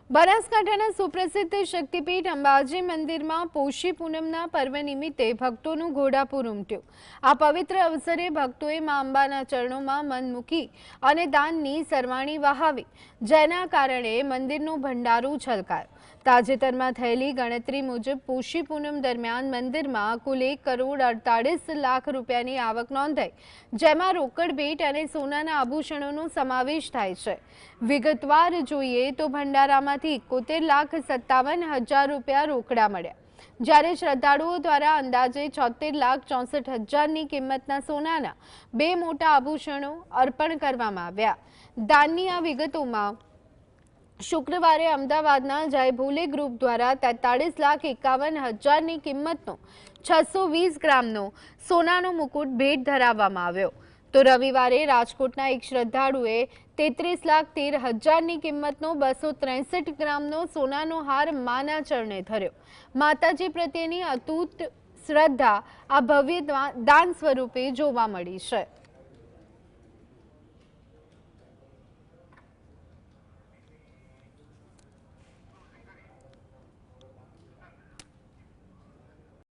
બનાસકાંઠાના સુપ્રસિદ્ધ શક્તિપીઠ અંબાજી મંદિરમાં પોષી પૂનમના પર્વ નિમિત્તે ભક્તોનું ઘોડાપૂર ઉમટ્યું। આ પવિત્ર અવસરે ભક્તોએ મા અંબાના ચરણોમાં મન મૂકી અને દાનની સરવાણી વહાવી, જેના કારણે મંદિરનો ભંડારો છલકાયો। તાજેતરમાં થયેલી ગણતરી મુજબ પોષી પૂનમ દરમિયાન મંદિરમાં કુલ 1,48,00,00,000 રૂપિયાની આવક નોંધાઈ, જેમાં રોકડ ભેટ અને સોનાના આભૂષણોનો સમાવેશ થાય છે। વિગતવાર જોઈએ તો ભંડારામાંથી 71,57,000 રૂપિયા રોકડા મળ્યા, જ્યારે શ્રદ્ધાળુઓ દ્વારા અંદાજે 76,64,000ની કિંમતના સોનાના 2 મોટા આભૂષણો અર્પણ કરવામાં આવ્યા। દાનની આ વિગતોમાં શુક્રવારે અમદાવાદના જય ભોલે ગ્રુપ દ્વારા 43,51,000ની કિંમતનો 620 ગ્રામનો સોનાનો મુકુટ ભેટ ધરાવવામાં આવ્યો, તો રવિવારે રાજકોટના એક શ્રદ્ધાળુએ 33,13,000ની કિંમતનો 263 ગ્રામનો સોનાનો હાર માના ચરણે ધર્યો। માતાજી પ્રત્યેની અતૂટ શ્રદ્ધા આ ભવ્ય દાન સ્વરૂપે જોવા મળી છે।